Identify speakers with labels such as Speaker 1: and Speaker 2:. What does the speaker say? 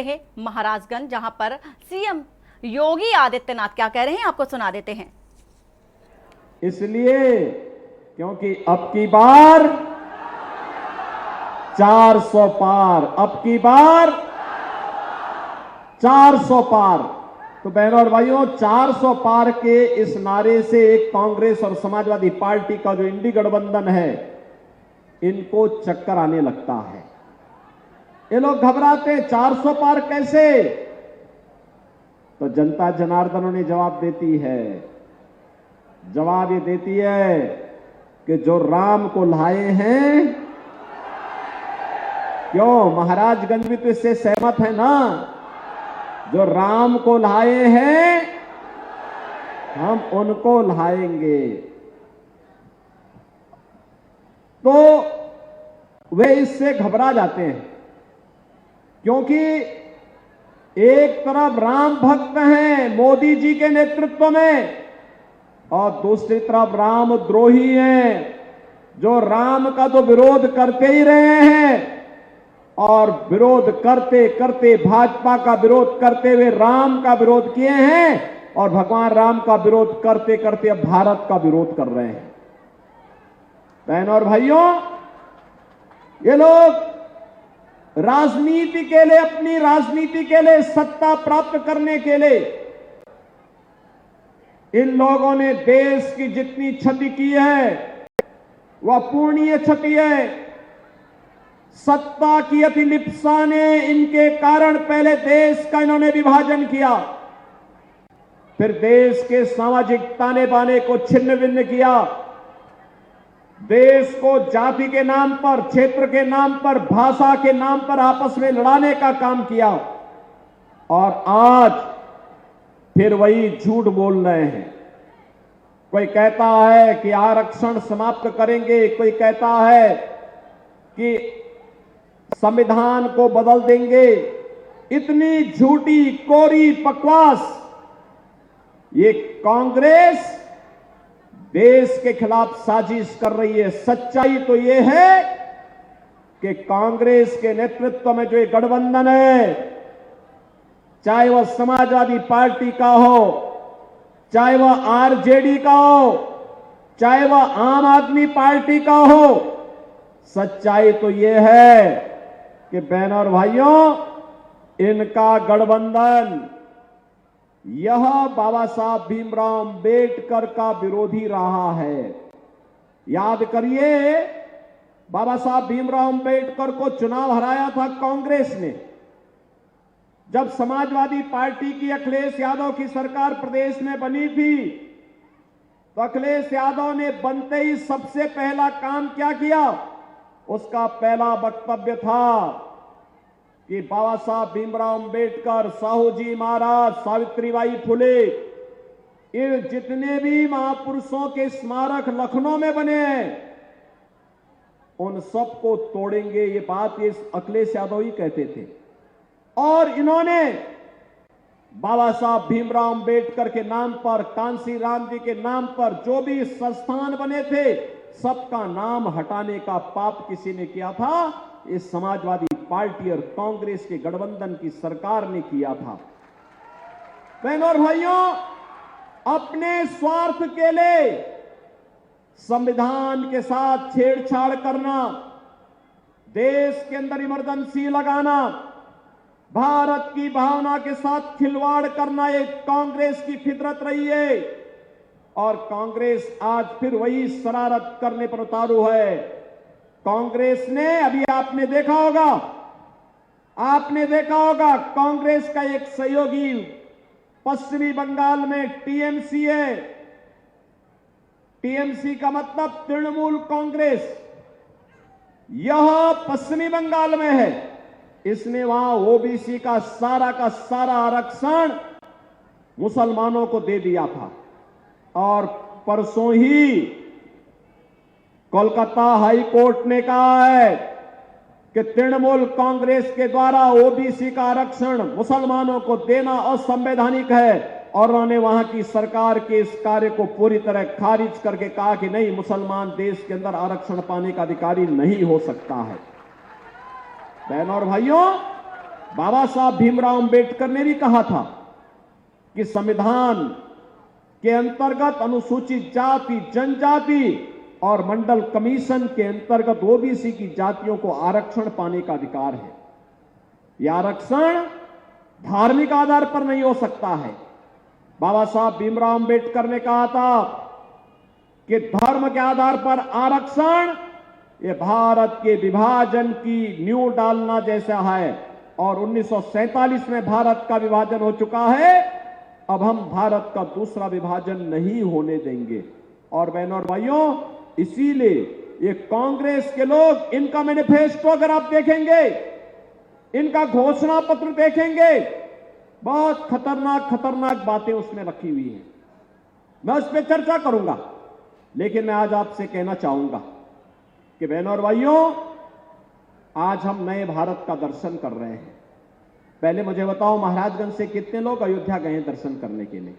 Speaker 1: हैं महाराजगंज, जहां पर सीएम योगी आदित्यनाथ क्या कह रहे हैं आपको सुना देते हैं।
Speaker 2: इसलिए क्योंकि अब की बार 400 पार, अब की बार 400 पार। तो बहनों और भाइयों, 400 पार के इस नारे से एक कांग्रेस और समाजवादी पार्टी का जो इंडी गठबंधन है, इनको चक्कर आने लगता है। ये लोग घबराते, 400 पार कैसे? तो जनता जनार्दन उन्हें जवाब देती है। जवाब ये देती है कि जो राम को लाए हैं, क्यों महाराजगंज भी तो इससे सहमत है ना, जो राम को लाए हैं हम उनको लाएंगे। तो वे इससे घबरा जाते हैं, क्योंकि एक तरफ राम भक्त हैं मोदी जी के नेतृत्व में, और दूसरी तरफ राम द्रोही हैं, जो राम का तो विरोध करते ही रहे हैं, और विरोध करते करते भाजपा का विरोध करते हुए राम का विरोध किए हैं, और भगवान राम का विरोध करते करते अब भारत का विरोध कर रहे हैं। बहनों और भाइयों, ये लोग राजनीति के लिए, अपनी राजनीति के लिए, सत्ता प्राप्त करने के लिए, इन लोगों ने देश की जितनी क्षति की है वह अपूर्णीय क्षति है। सत्ता की अतिलिप्सा ने इनके कारण पहले देश का इन्होंने विभाजन किया, फिर देश के सामाजिक ताने बाने को छिन्न भिन्न किया, देश को जाति के नाम पर, क्षेत्र के नाम पर, भाषा के नाम पर आपस में लड़ाने का काम किया, और आज फिर वही झूठ बोल रहे हैं। कोई कहता है कि आरक्षण समाप्त करेंगे, कोई कहता है कि संविधान को बदल देंगे। इतनी झूठी कोरी बकवास। ये कांग्रेस देश के खिलाफ साजिश कर रही है। सच्चाई तो ये है कि कांग्रेस के नेतृत्व में जो ये गठबंधन है, चाहे वह समाजवादी पार्टी का हो, चाहे वह आरजेडी का हो, चाहे वह आम आदमी पार्टी का हो, सच्चाई तो ये है कि बहनों और भाइयों, इनका गठबंधन यह बाबा साहब भीमराव अंबेडकर का विरोधी रहा है। याद करिए, बाबा साहब भीमराव अंबेडकर को चुनाव हराया था कांग्रेस ने। जब समाजवादी पार्टी की अखिलेश यादव की सरकार प्रदेश में बनी थी, तो अखिलेश यादव ने बनते ही सबसे पहला काम क्या किया? उसका पहला वक्तव्य था कि बाबा साहब भीमराव अंबेडकर, साहू जी महाराज, सावित्रीबाई फुले, इन जितने भी महापुरुषों के स्मारक लखनऊ में बने हैं, उन सबको तोड़ेंगे। ये बात ये अखिलेश यादव ही कहते थे। और इन्होंने बाबा साहब भीमराव अंबेडकर के नाम पर, कांसी राम जी के नाम पर जो भी संस्थान बने थे, सबका नाम हटाने का पाप किसी ने किया था? इस समाजवादी पार्टी और कांग्रेस के गठबंधन की सरकार ने किया था। बहनों और भाइयों, अपने स्वार्थ के लिए संविधान के साथ छेड़छाड़ करना, देश के अंदर इमरजेंसी लगाना, भारत की भावना के साथ खिलवाड़ करना, एक कांग्रेस की फितरत रही है। और कांग्रेस आज फिर वही शरारत करने पर उतारू है। कांग्रेस ने, अभी आपने देखा होगा कांग्रेस का एक सहयोगी पश्चिमी बंगाल में टीएमसी है। टीएमसी का मतलब तृणमूल कांग्रेस, यह पश्चिमी बंगाल में है। इसने वहां ओबीसी का सारा आरक्षण मुसलमानों को दे दिया था। और परसों ही कोलकाता हाई कोर्ट ने कहा है कि तृणमूल कांग्रेस के द्वारा ओबीसी का आरक्षण मुसलमानों को देना असंवैधानिक है, और उन्होंने वहां की सरकार के इस कार्य को पूरी तरह खारिज करके कहा कि नहीं, मुसलमान देश के अंदर आरक्षण पाने का अधिकारी नहीं हो सकता है। बहनों और भाइयों, बाबा साहब भीमराव अंबेडकर ने भी कहा था कि संविधान के अंतर्गत अनुसूचित जाति, जनजाति और मंडल कमीशन के अंतर्गत ओबीसी की जातियों को आरक्षण पाने का अधिकार है। यह आरक्षण धार्मिक आधार पर नहीं हो सकता है। बाबा साहब भीमराव अंबेडकर ने कहा था कि धर्म के आधार पर आरक्षण ये भारत के विभाजन की नींव डालना जैसा है, और 1947 में भारत का विभाजन हो चुका है। अब हम भारत का दूसरा विभाजन नहीं होने देंगे। और बहनों और भाइयों, इसीलिए ये कांग्रेस के लोग, इनका मैनिफेस्टो अगर आप देखेंगे, इनका घोषणा पत्र देखेंगे, बहुत खतरनाक खतरनाक बातें उसमें रखी हुई हैं। मैं उस पर चर्चा करूंगा, लेकिन मैं आज आपसे कहना चाहूंगा कि बहनों और भाइयों, आज हम नए भारत का दर्शन कर रहे हैं। पहले मुझे बताओ, महाराजगंज से कितने लोग अयोध्या गए दर्शन करने के लिए?